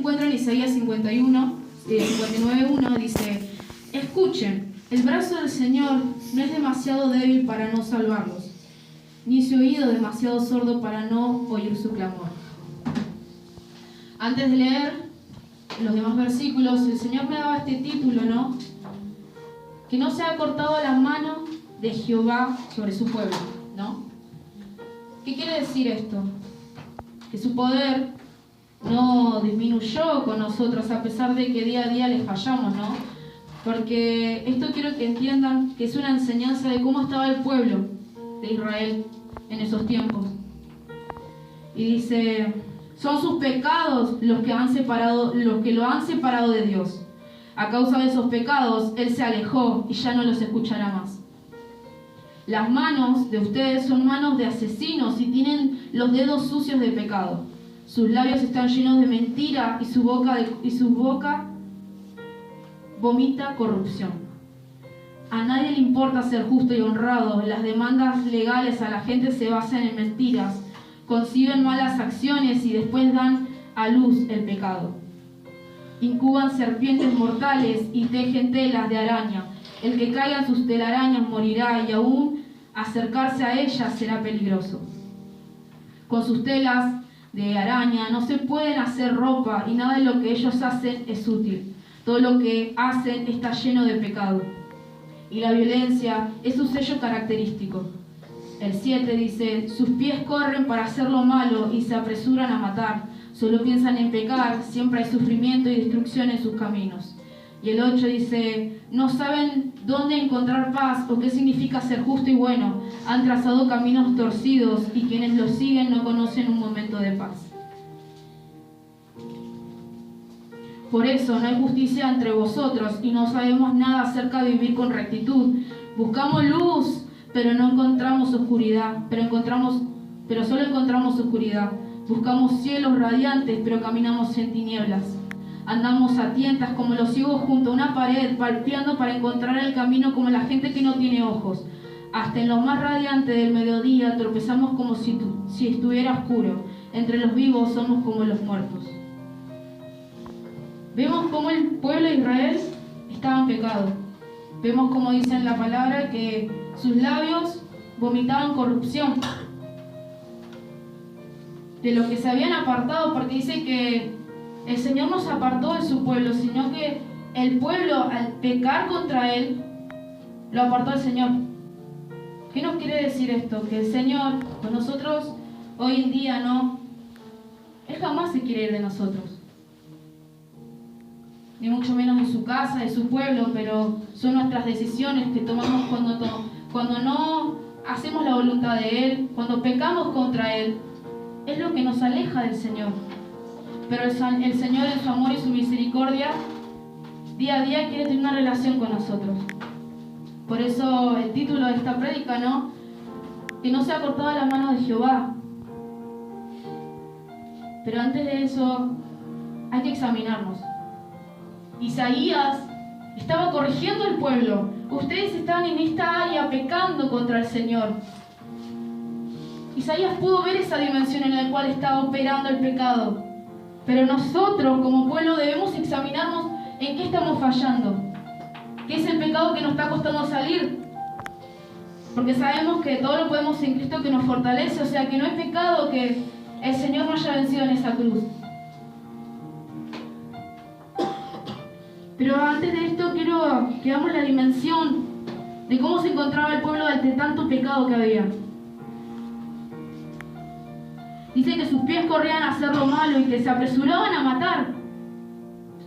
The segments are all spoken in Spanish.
encuentra en Isaías 59:1, dice: escuchen, el brazo del Señor no es demasiado débil para no salvarlos, ni su oído demasiado sordo para no oír su clamor. Antes de leer los demás versículos, el Señor me daba este título, ¿no? Que no se ha cortado la mano de Jehová sobre su pueblo, ¿no? ¿Qué quiere decir esto? Que su poder no disminuyó con nosotros a pesar de que día a día le fallamos, ¿no? Porque esto quiero que entiendan que es una enseñanza de cómo estaba el pueblo de Israel en esos tiempos. Y dice: son sus pecados los que lo han separado de Dios. A causa de esos pecados, Él se alejó y ya no los escuchará más. Las manos de ustedes son manos de asesinos y tienen los dedos sucios de pecado. Sus labios están llenos de mentira y su boca vomita corrupción. A nadie le importa ser justo y honrado. Las demandas legales a la gente se basan en mentiras. Conciben malas acciones y después dan a luz el pecado. Incuban serpientes mortales y tejen telas de araña. El que caiga en sus telarañas morirá, y aún acercarse a ellas será peligroso. Con sus telas de araña no se pueden hacer ropa, y nada de lo que ellos hacen es útil. Todo lo que hacen está lleno de pecado, y la violencia es su sello característico. El 7 dice: sus pies corren para hacer lo malo y se apresuran a matar. Solo piensan en pecar, siempre hay sufrimiento y destrucción en sus caminos. Y el 8 dice: no saben dónde encontrar paz o qué significa ser justo y bueno. Han trazado caminos torcidos y quienes los siguen no conocen un momento de paz. Por eso no hay justicia entre vosotros y no sabemos nada acerca de vivir con rectitud. Buscamos luz, pero no encontramos oscuridad, pero solo encontramos oscuridad. Buscamos cielos radiantes, pero caminamos en tinieblas. Andamos a tientas como los ciegos junto a una pared, palpeando para encontrar el camino como la gente que no tiene ojos. Hasta en lo más radiante del mediodía tropezamos como si estuviera oscuro. Entre los vivos somos como los muertos. Vemos cómo el pueblo de Israel estaba en pecado. Vemos como dice en la palabra que sus labios vomitaban corrupción. De lo que se habían apartado, porque dice que el Señor no se apartó de su pueblo, sino que el pueblo, al pecar contra Él, lo apartó del Señor. ¿Qué nos quiere decir esto? Que el Señor, con nosotros hoy en día, no, Él jamás se quiere ir de nosotros. Ni mucho menos de su casa, de su pueblo, pero son nuestras decisiones que tomamos cuando no hacemos la voluntad de Él, cuando pecamos contra Él, es lo que nos aleja del Señor. Pero el Señor, en su amor y su misericordia, día a día quiere tener una relación con nosotros. Por eso el título de esta prédica, ¿no? Que no se ha cortado la mano de Jehová. Pero antes de eso, hay que examinarnos. Isaías estaba corrigiendo al pueblo. Ustedes están en esta área pecando contra el Señor. Isaías pudo ver esa dimensión en la cual estaba operando el pecado. Pero nosotros como pueblo debemos examinarnos en qué estamos fallando. ¿Qué es el pecado que nos está costando salir? Porque sabemos que todo lo podemos en Cristo que nos fortalece. O sea que no hay pecado que el Señor no haya vencido en esa cruz. Pero antes de esto quiero que veamos la dimensión de cómo se encontraba el pueblo ante tanto pecado que había. Dice que sus pies corrían a hacer lo malo y que se apresuraban a matar.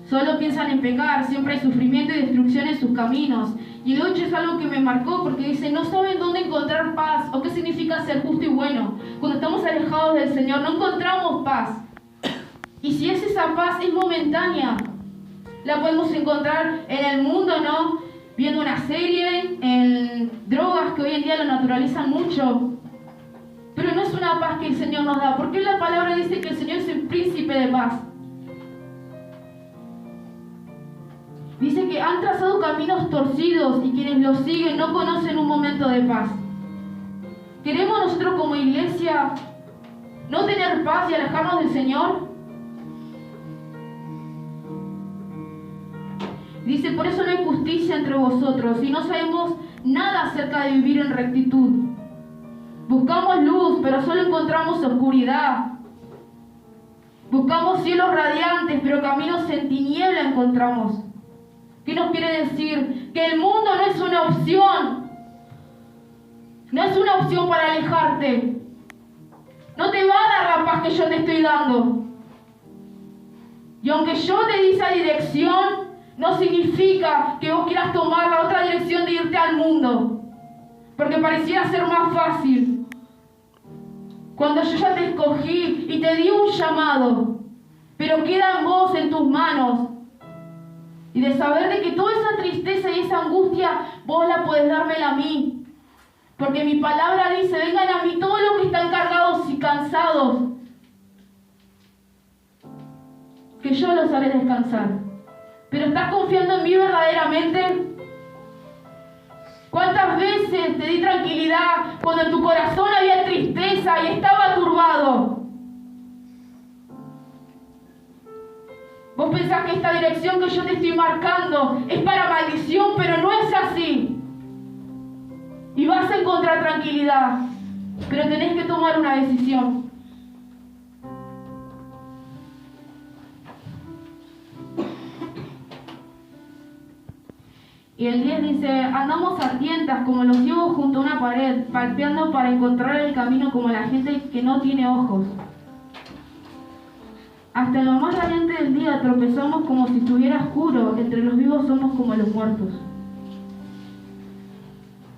Solo piensan en pecar, siempre hay sufrimiento y destrucción en sus caminos. Y el 8 es algo que me marcó porque dice: no saben dónde encontrar paz o qué significa ser justo y bueno. Cuando estamos alejados del Señor no encontramos paz. Y si es esa paz, es momentánea. La podemos encontrar en el mundo, ¿no? Viendo una serie, en drogas que hoy en día lo naturalizan mucho. Pero no es una paz que el Señor nos da, porque la palabra dice que el Señor es el príncipe de paz. Dice que han trazado caminos torcidos y quienes los siguen no conocen un momento de paz. ¿Queremos nosotros como iglesia no tener paz y alejarnos del Señor? Dice, por eso no hay justicia entre vosotros y no sabemos nada acerca de vivir en rectitud. Buscamos luz, pero solo encontramos oscuridad. Buscamos cielos radiantes, pero caminos en tiniebla encontramos. ¿Qué nos quiere decir? Que el mundo no es una opción. No es una opción para alejarte. No te va a dar la paz que yo te estoy dando. Y aunque yo te di esa dirección, no significa que vos quieras tomar la otra dirección de irte al mundo. Porque pareciera ser más fácil. Cuando yo ya te escogí y te di un llamado, pero queda en vos, en tus manos. Y de saber de que toda esa tristeza y esa angustia, vos la podés dármela a mí. Porque mi palabra dice, vengan a mí todos los que están cargados y cansados, que yo los haré descansar. Pero ¿estás confiando en mí verdaderamente? ¿Cuántas veces te di tranquilidad cuando en tu corazón había tristeza y estaba turbado? Vos pensás que esta dirección que yo te estoy marcando es para maldición, pero no es así. Y vas a encontrar tranquilidad, pero tenés que tomar una decisión. Y el 10 dice, andamos a tientas como los ciegos junto a una pared, palpeando para encontrar el camino como la gente que no tiene ojos. Hasta en lo más radiante del día tropezamos como si estuviera oscuro, entre los vivos somos como los muertos.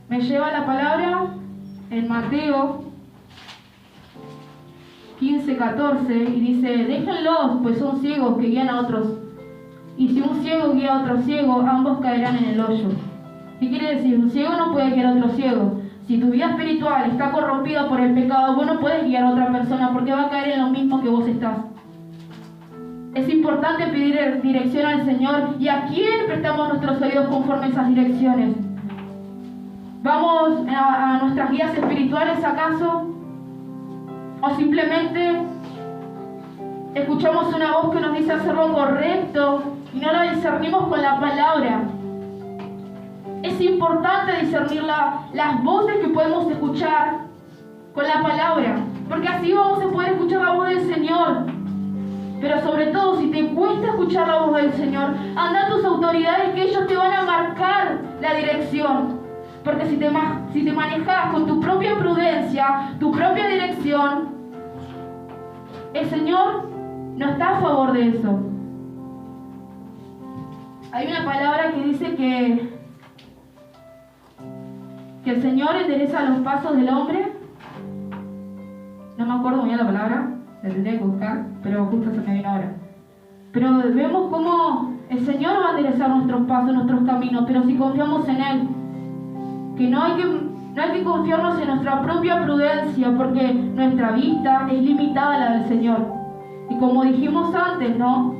Me lleva la palabra en Mateo 15:14 y dice, déjenlos, pues son ciegos que guían a otros. Y si un ciego guía a otro ciego, ambos caerán en el hoyo. ¿Qué quiere decir? Un ciego no puede guiar a otro ciego. Si tu vida espiritual está corrompida por el pecado, vos no puedes guiar a otra persona porque va a caer en lo mismo que vos estás. Es importante pedir dirección al Señor. ¿Y a quién prestamos nuestros oídos conforme a esas direcciones? ¿Vamos a nuestras guías espirituales acaso? ¿O simplemente escuchamos una voz que nos dice hacer lo correcto y no la discernimos con la palabra? Es importante discernir las voces que podemos escuchar con la palabra, porque así vamos a poder escuchar la voz del Señor. Pero sobre todo, si te cuesta escuchar la voz del Señor, anda a tus autoridades, que ellos te van a marcar la dirección. Porque si te manejas con tu propia prudencia, tu propia dirección, el Señor no está a favor de eso. Hay una palabra que dice que el Señor endereza los pasos del hombre. No me acuerdo muy bien la palabra, la tendría que buscar, pero justo se me vino ahora. Pero vemos cómo el Señor va a enderezar nuestros pasos, nuestros caminos, pero si confiamos en Él. Que no hay que confiarnos en nuestra propia prudencia, porque nuestra vista es limitada a la del Señor. Y como dijimos antes, ¿no?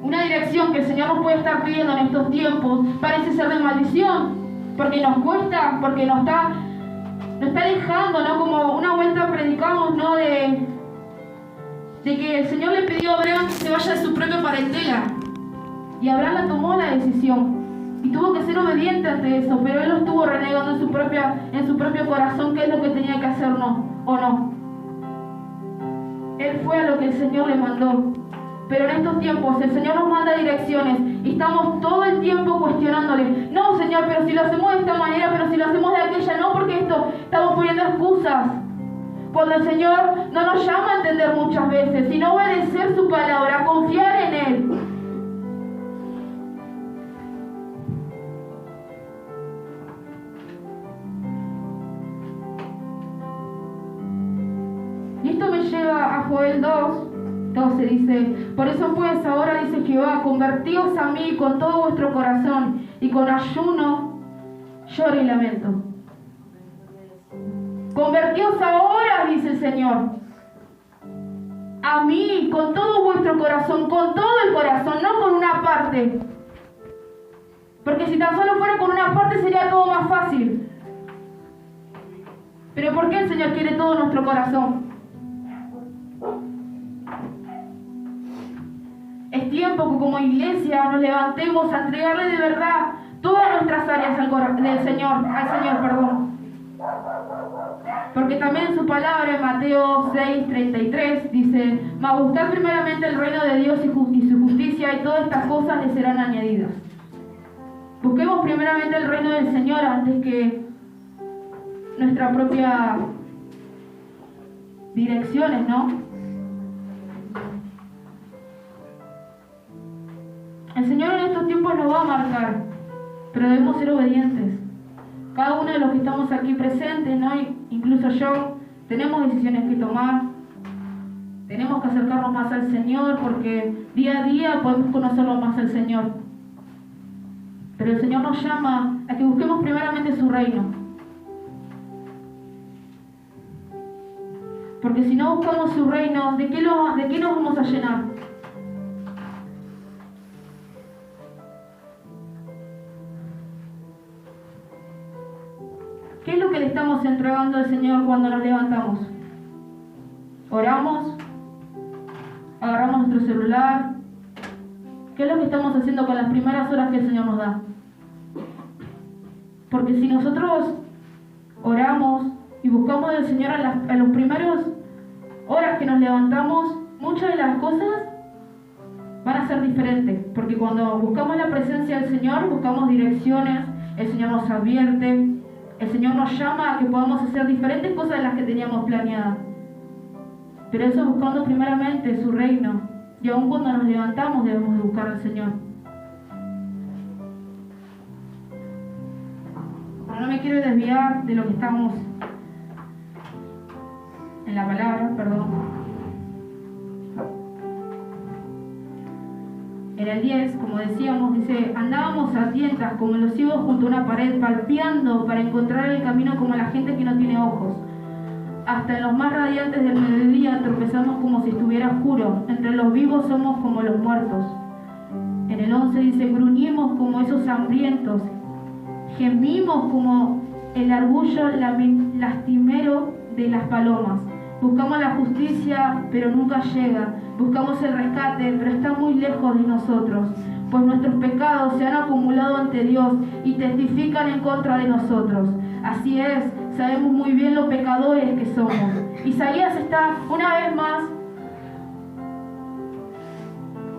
Una dirección que el Señor nos puede estar pidiendo en estos tiempos parece ser de maldición, porque nos cuesta, porque nos está dejando, ¿no? Como una vuelta predicamos, ¿no? De que el Señor le pidió a Abraham que se vaya de su propia parentela. Y Abraham la tomó la decisión. Y tuvo que ser obediente ante eso, pero él lo estuvo renegando en su propio corazón qué es lo que tenía que hacer, ¿no? ¿O no? Él fue a lo que el Señor le mandó. Pero en estos tiempos el Señor nos manda direcciones y estamos todo el tiempo cuestionándole. No, Señor, pero si lo hacemos de esta manera, pero si lo hacemos de aquella, no, porque esto, estamos poniendo excusas. Cuando el Señor no nos llama a entender muchas veces, sino obedecer su palabra, confiar en Él. Y esto me lleva a Joel 2:12, dice, por eso pues ahora dice Jehová, convertíos a mí con todo vuestro corazón y con ayuno, lloro y lamento. Convertíos ahora, dice el Señor, a mí con todo vuestro corazón, con todo el corazón, no con una parte. Porque si tan solo fuera con una parte sería todo más fácil. Pero ¿por qué el Señor quiere todo nuestro corazón? Es tiempo que como iglesia nos levantemos a entregarle de verdad todas nuestras áreas al Señor. Porque también en su palabra, en Mateo 6:33, dice: mas buscad primeramente el reino de Dios y su justicia, y todas estas cosas les serán añadidas. Busquemos primeramente el reino del Señor antes que nuestra propia direcciones, ¿no? El Señor en estos tiempos nos va a marcar, pero debemos ser obedientes. Cada uno de los que estamos aquí presentes, ¿no? Incluso yo, tenemos decisiones que tomar. Tenemos que acercarnos más al Señor, porque día a día podemos conocerlo más al Señor. Pero el Señor nos llama a que busquemos primeramente su reino. Porque si no buscamos su reino, ¿de qué nos vamos a llenar? ¿Qué es lo que le estamos entregando al Señor cuando nos levantamos? ¿Oramos? ¿Agarramos nuestro celular? ¿Qué es lo que estamos haciendo con las primeras horas que el Señor nos da? Porque si nosotros oramos y buscamos del Señor a los primeros horas que nos levantamos, muchas de las cosas van a ser diferentes. Porque cuando buscamos la presencia del Señor, buscamos direcciones, el Señor nos advierte, el Señor nos llama a que podamos hacer diferentes cosas de las que teníamos planeadas. Pero eso buscando primeramente su reino. Y aun cuando nos levantamos debemos de buscar al Señor. Pero no me quiero desviar de lo que estamos en la palabra, En el 10, como decíamos, dice: andábamos a tientas como los ciegos junto a una pared, palpeando para encontrar el camino como la gente que no tiene ojos. Hasta en los más radiantes del mediodía tropezamos como si estuviera oscuro. Entre los vivos somos como los muertos. En el 11 dice: gruñimos como esos hambrientos. Gemimos como el argullo lastimero de las palomas. Buscamos la justicia, pero nunca llega. Buscamos el rescate, pero está muy lejos de nosotros. Pues nuestros pecados se han acumulado ante Dios y testifican en contra de nosotros. Así es, sabemos muy bien los pecadores que somos. Isaías está una vez más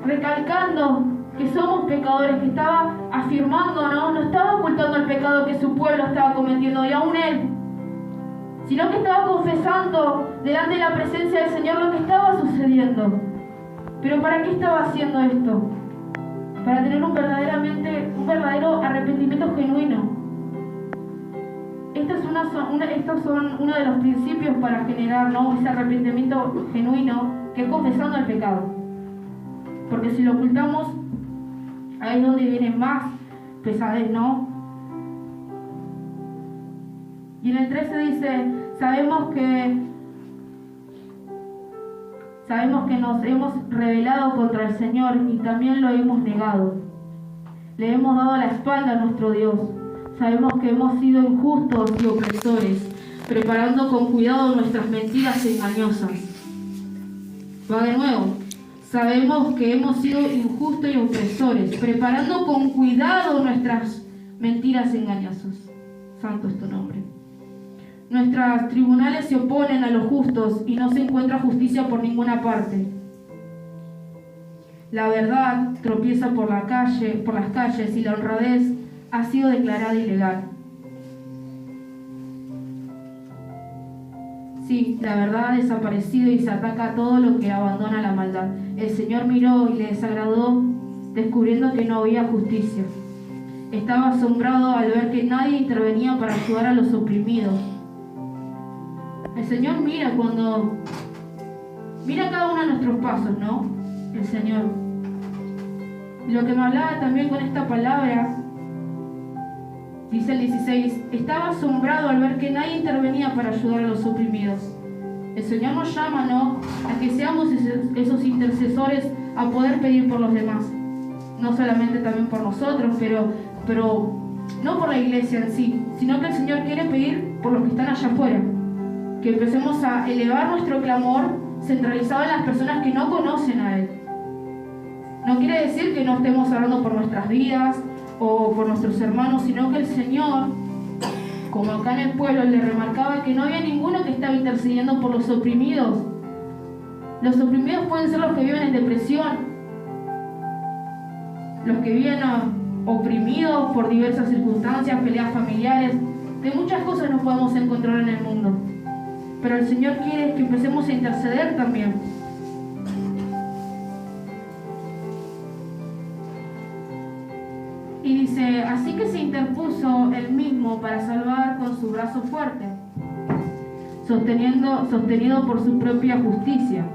recalcando que somos pecadores, que estaba afirmando, no estaba ocultando el pecado que su pueblo estaba cometiendo, y aún él, sino que estaba confesando delante de la presencia del Señor lo que estaba sucediendo. ¿Pero para qué estaba haciendo esto? Para tener un verdadero arrepentimiento genuino. Estos son uno de los principios para generar, ¿no?, ese arrepentimiento genuino, que es confesando el pecado. Porque si lo ocultamos, ahí es donde viene más pesadez, ¿no? Y en el 13 dice: sabemos que nos hemos rebelado contra el Señor y también lo hemos negado. Le hemos dado la espalda a nuestro Dios. Sabemos que hemos sido injustos y opresores, preparando con cuidado nuestras mentiras engañosas. Va de nuevo. Sabemos que hemos sido injustos y opresores, preparando con cuidado nuestras mentiras engañosas. Santo es tu nombre. Nuestros tribunales se oponen a los justos y no se encuentra justicia por ninguna parte. La verdad tropieza por las calles y la honradez ha sido declarada ilegal. Sí, la verdad ha desaparecido y se ataca a todo lo que abandona la maldad. El Señor miró y le desagradó, descubriendo que no había justicia. Estaba asombrado al ver que nadie intervenía para ayudar a los oprimidos. El Señor mira cada uno de nuestros pasos, ¿no? El Señor. Y lo que me hablaba también con esta palabra, dice el 16: estaba asombrado al ver que nadie intervenía para ayudar a los oprimidos. El Señor nos llama, ¿no?, a que seamos esos intercesores a poder pedir por los demás. No solamente también por nosotros, pero no por la iglesia en sí, sino que el Señor quiere pedir por los que están allá afuera. Que empecemos a elevar nuestro clamor centralizado en las personas que no conocen a Él. No quiere decir que no estemos orando por nuestras vidas o por nuestros hermanos, sino que el Señor, como acá en el pueblo, le remarcaba que no había ninguno que estaba intercediendo por los oprimidos. Los oprimidos pueden ser los que viven en depresión, los que viven oprimidos por diversas circunstancias, peleas familiares. De muchas cosas nos podemos encontrar en el mundo, pero el Señor quiere que empecemos a interceder también. Y dice, así que se interpuso él mismo para salvar con su brazo fuerte, sostenido por su propia justicia.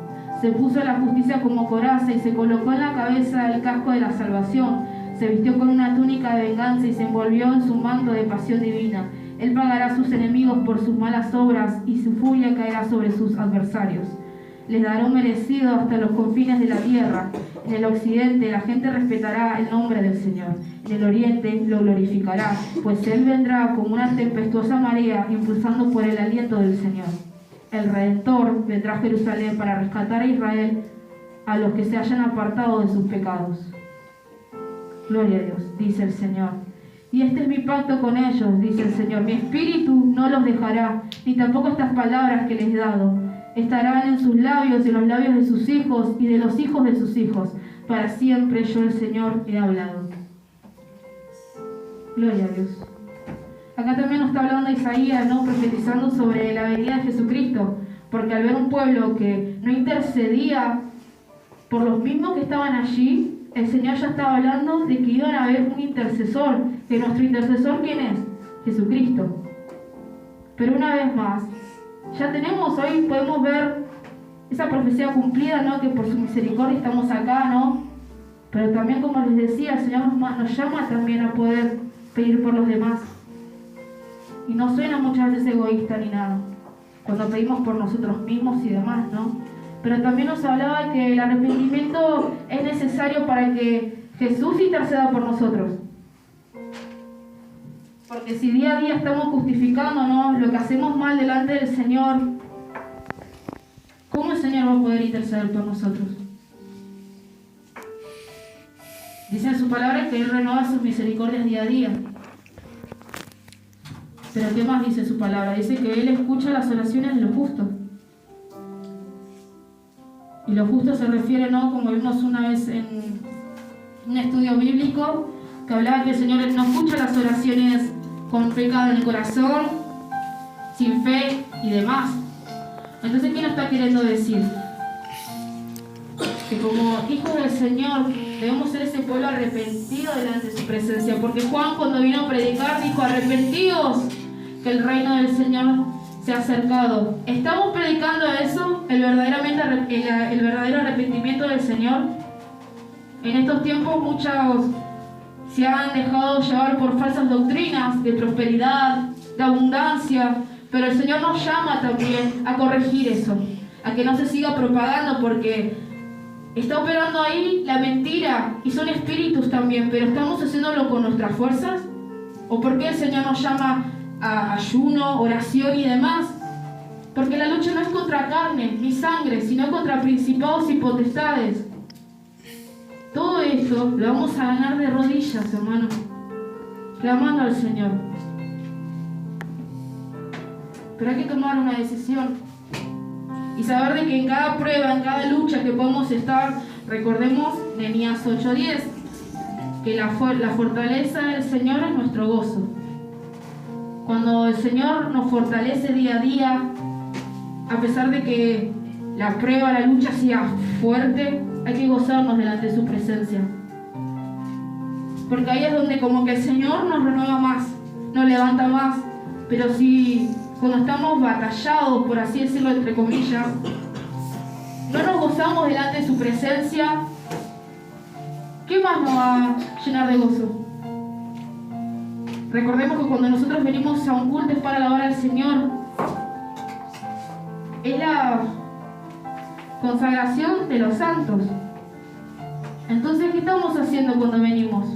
Se puso la justicia como coraza y se colocó en la cabeza el casco de la salvación. Se vistió con una túnica de venganza y se envolvió en su manto de pasión divina. Él pagará a sus enemigos por sus malas obras y su furia caerá sobre sus adversarios. Les dará un merecido hasta los confines de la tierra. En el occidente la gente respetará el nombre del Señor. En el oriente lo glorificará, pues Él vendrá como una tempestuosa marea, impulsando por el aliento del Señor. El Redentor vendrá a Jerusalén para rescatar a Israel, a los que se hayan apartado de sus pecados. Gloria a Dios, dice el Señor. Y este es mi pacto con ellos, dice el Señor. Mi espíritu no los dejará, ni tampoco estas palabras que les he dado. Estarán en sus labios y en los labios de sus hijos y de los hijos de sus hijos. Para siempre yo, el Señor, he hablado. Gloria a Dios. Acá también nos está hablando Isaías, ¿no? Profetizando sobre la venida de Jesucristo. Porque al ver un pueblo que no intercedía por los mismos que estaban allí, el Señor ya estaba hablando de que iban a haber un intercesor. Que nuestro intercesor, ¿quién es? Jesucristo. Pero una vez más, ya tenemos, hoy podemos ver esa profecía cumplida, ¿no? Que por su misericordia estamos acá, ¿no? Pero también, como les decía, el Señor nos llama también a poder pedir por los demás. Y no suena muchas veces egoísta ni nada, cuando pedimos por nosotros mismos y demás, ¿no? Pero también nos hablaba que el arrepentimiento es necesario para que Jesús interceda por nosotros. Porque si día a día estamos justificándonos lo que hacemos mal delante del Señor, ¿cómo el Señor va a poder interceder por nosotros? Dice en su palabra que Él renueva sus misericordias día a día. Pero ¿qué más dice su palabra? Dice que Él escucha las oraciones de los justos. Y los justos se refiere, ¿no? Como vimos una vez en un estudio bíblico, que hablaba que el Señor no escucha las oraciones con pecado en el corazón, sin fe y demás. Entonces, ¿qué nos está queriendo decir? Que como hijos del Señor debemos ser ese pueblo arrepentido delante de su presencia, porque Juan, cuando vino a predicar, dijo: arrepentidos, que el reino del Señor se ha acercado. ¿Estamos predicando eso? ¿El verdadero arrepentimiento del Señor? En estos tiempos muchos se han dejado llevar por falsas doctrinas de prosperidad, de abundancia, pero el Señor nos llama también a corregir eso, a que no se siga propagando, porque está operando ahí la mentira y son espíritus también, pero ¿estamos haciéndolo con nuestras fuerzas? ¿O por qué el Señor nos llama a ayuno, oración y demás? Porque la lucha no es contra carne ni sangre, sino contra principados y potestades. Todo esto lo vamos a ganar de rodillas, hermano, clamando al Señor. Pero hay que tomar una decisión y saber de que en cada prueba, en cada lucha que podemos estar, recordemos Nehemías 8:10, que la fortaleza del Señor es nuestro gozo. Cuando el Señor nos fortalece día a día, a pesar de que la prueba, la lucha sea fuerte, hay que gozarnos delante de su presencia. Porque ahí es donde como que el Señor nos renueva más, nos levanta más. Pero si cuando estamos batallados, por así decirlo, entre comillas, no nos gozamos delante de su presencia, ¿qué más nos va a llenar de gozo? Recordemos que cuando nosotros venimos a un culto es para alabar al Señor. Es la consagración de los santos. Entonces, ¿qué estamos haciendo cuando venimos?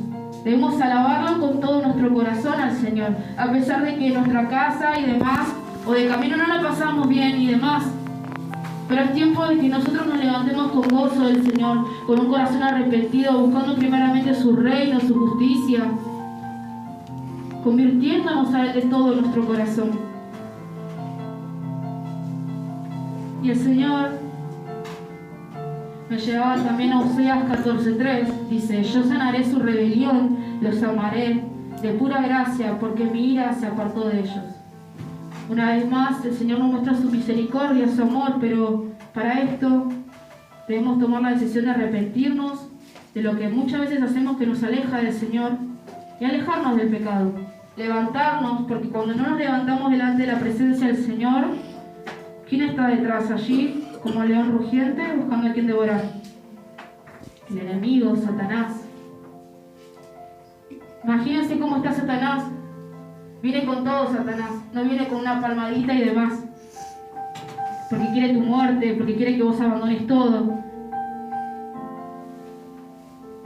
Debemos alabarlo con todo nuestro corazón al Señor, a pesar de que en nuestra casa y demás, o de camino no la pasamos bien y demás. Pero es tiempo de que nosotros nos levantemos con gozo del Señor, con un corazón arrepentido, buscando primeramente su reino, su justicia, convirtiéndonos a Él de todo nuestro corazón. Y el Señor me llevaba también a Oseas 14:3, dice: yo sanaré su rebelión, los amaré de pura gracia, porque mi ira se apartó de ellos. Una vez más, el Señor nos muestra su misericordia, su amor, pero para esto debemos tomar la decisión de arrepentirnos de lo que muchas veces hacemos que nos aleja del Señor y alejarnos del pecado. Levantarnos, porque cuando no nos levantamos delante de la presencia del Señor, ¿quién está detrás allí, como león rugiente, buscando a quien devorar? El enemigo, Satanás. Imagínense cómo está Satanás. Viene con todo Satanás, no viene con una palmadita y demás. Porque quiere tu muerte, porque quiere que vos abandones todo.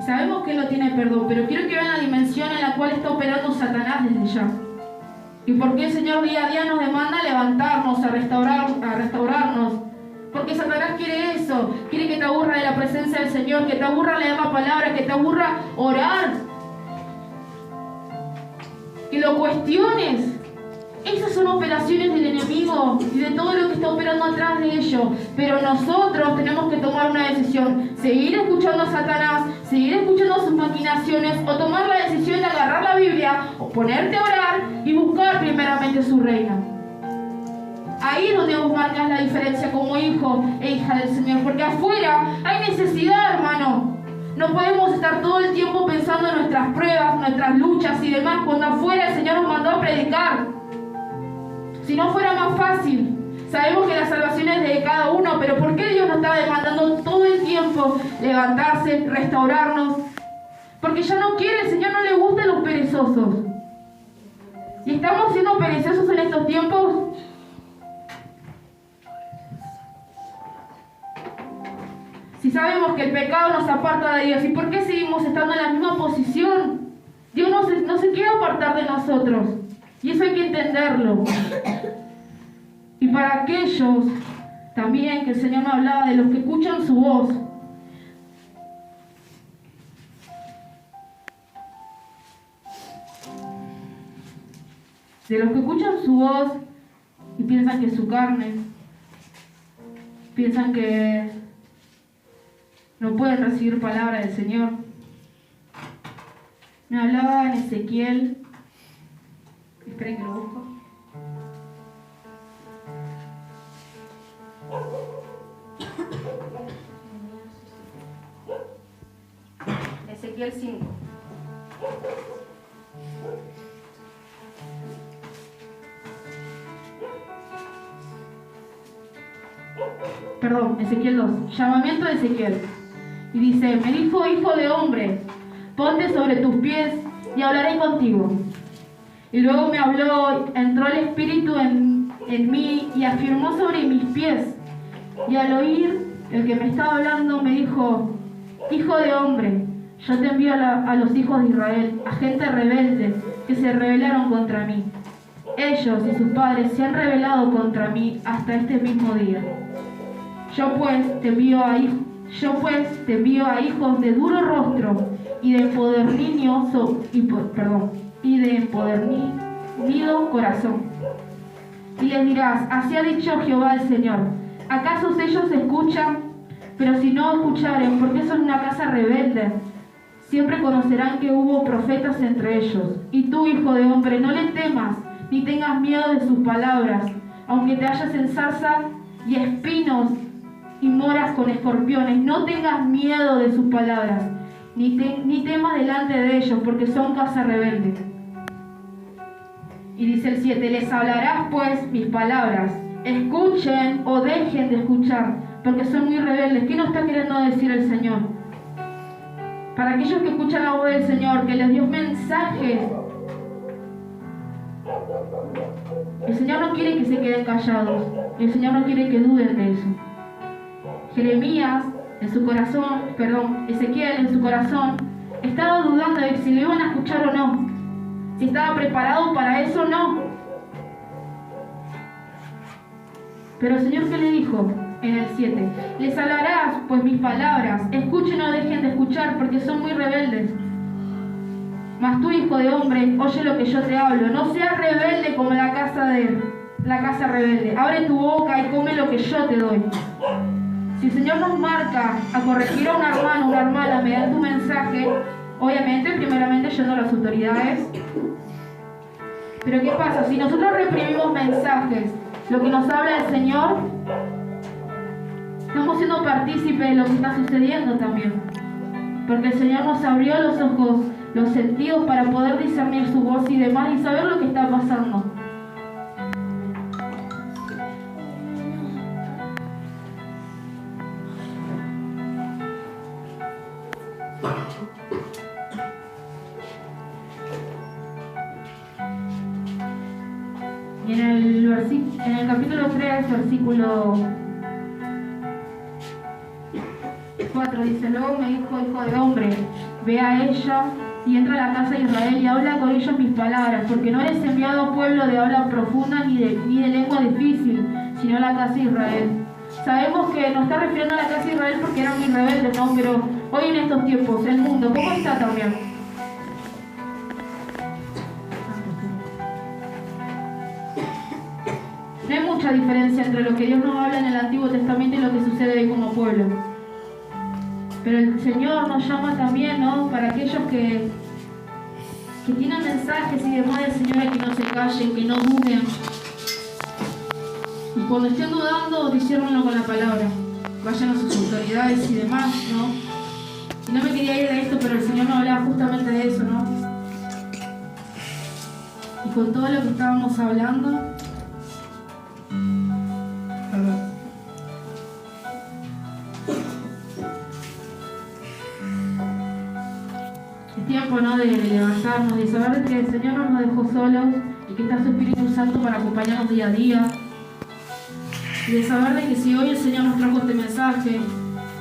Sabemos que Él no tiene perdón, pero quiero que vean la dimensión en la cual está operando Satanás desde ya. Y por qué el Señor día a día nos demanda levantarnos, a restaurarnos. Porque Satanás quiere eso, quiere que te aburra de la presencia del Señor, que te aburra leer la palabra, que te aburra orar, que lo cuestiones. Esas son operaciones del enemigo y de todo lo que está operando atrás de ello. Pero nosotros tenemos que tomar una decisión: seguir escuchando a Satanás, seguir escuchando sus maquinaciones, o tomar la decisión de agarrar la Biblia, o ponerte a orar y buscar primeramente su reino. Ahí es donde vos marcas la diferencia como hijo e hija del Señor, porque afuera hay necesidad, hermano. No podemos estar todo el tiempo pensando en nuestras pruebas, nuestras luchas y demás, cuando afuera el Señor nos mandó a predicar. Si no fuera más fácil. Sabemos que la salvación es de cada uno, pero ¿por qué Dios nos está demandando todo el tiempo levantarse, restaurarnos? Porque ya no quiere, el Señor no le gustan los perezosos. Y estamos siendo perezosos en estos tiempos. Si sabemos que el pecado nos aparta de Dios, ¿y por qué seguimos estando en la misma posición? Dios no se quiere apartar de nosotros. Y eso hay que entenderlo. Y para aquellos también que el Señor me hablaba de los que escuchan su voz. De los que escuchan su voz y piensan que es su carne. Piensan que no pueden recibir palabra del Señor. Me hablaba en Ezequiel. Esperen que lo busco. Ezequiel 5. Perdón, Ezequiel 2. Llamamiento de Ezequiel. Y dice: me dijo: hijo de hombre, ponte sobre tus pies y hablaré contigo. Y luego me habló, entró el Espíritu en mí y afirmó sobre mis pies. Y al oír el que me estaba hablando me dijo: hijo de hombre, yo te envío a los hijos de Israel, a gente rebelde que se rebelaron contra mí. Ellos y sus padres se han rebelado contra mí hasta este mismo día. Yo pues te envío a hijos de duro rostro y de empedernido corazón. Y les dirás: así ha dicho Jehová el Señor. ¿Acaso ellos escuchan? Pero si no escucharen, porque son una casa rebelde, siempre conocerán que hubo profetas entre ellos. Y tú, hijo de hombre, no le temas, ni tengas miedo de sus palabras, aunque te hallas en zarza y espinos y moras con escorpiones. No tengas miedo de sus palabras, ni temas delante de ellos, porque son casa rebelde. Y dice el 7: les hablarás pues mis palabras, escuchen o dejen de escuchar, porque son muy rebeldes. ¿Qué nos está queriendo decir el Señor? Para aquellos que escuchan la voz del Señor, que les dio mensajes. El Señor no quiere que se queden callados. El Señor no quiere que duden de eso. Jeremías, Ezequiel en su corazón, estaba dudando de si lo iban a escuchar o no. Si estaba preparado para eso o no. Pero el Señor, ¿qué le dijo? En el 7. Les hablarás, pues, mis palabras. Escuchen o dejen de escuchar, porque son muy rebeldes. Mas tú, hijo de hombre, oye lo que yo te hablo. No seas rebelde como la casa rebelde. Abre tu boca y come lo que yo te doy. Si el Señor nos marca a corregir a un hermano o una hermana mediante un mensaje, obviamente, primeramente yendo a las autoridades. Pero ¿qué pasa? Si nosotros reprimimos mensajes, lo que nos habla el Señor, estamos siendo partícipes de lo que está sucediendo también. Porque el Señor nos abrió los ojos, los sentidos para poder discernir su voz y demás y saber lo que está pasando. Y en el capítulo 3, versículo 4 dice: luego me dijo, hijo de hombre, ve a ella y entra a la casa de Israel y habla con ellos mis palabras, porque no eres enviado a pueblo de habla profunda ni de lengua difícil, sino a la casa de Israel. Sabemos que nos está refiriendo a la casa de Israel porque eran muy rebeldes, ¿no? Pero hoy en estos tiempos, el mundo, ¿cómo está también? No hay mucha diferencia entre lo que Dios nos habla en el Antiguo Testamento y lo que sucede hoy como pueblo. Pero el Señor nos llama también, ¿no? Para aquellos que tienen mensajes y demás del Señor, que no se callen, que no duden. Y cuando estén dudando, disciérnenlo con la palabra. Vayan a sus autoridades y demás, ¿no? Y no me quería ir de esto, pero el Señor nos hablaba justamente de eso, ¿no? Y con todo lo que estábamos hablando, es tiempo, ¿no?, de levantarnos, de saber que el Señor no nos dejó solos y que está su Espíritu Santo para acompañarnos día a día. Y de saber de que si hoy el Señor nos trajo este mensaje,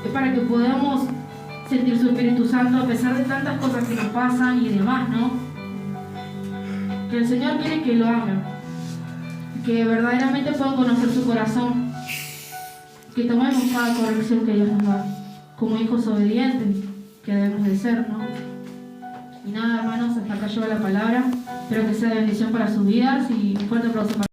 es para que podamos sentir su Espíritu Santo a pesar de tantas cosas que nos pasan y demás, ¿no? Que el Señor quiere que lo amen, que verdaderamente puedan conocer su corazón, que tomemos cada corrección que Dios nos da, como hijos obedientes que debemos de ser, ¿no? Y nada, hermanos, hasta acá llega la palabra. Espero que sea de bendición para sus vidas y un fuerte aplauso para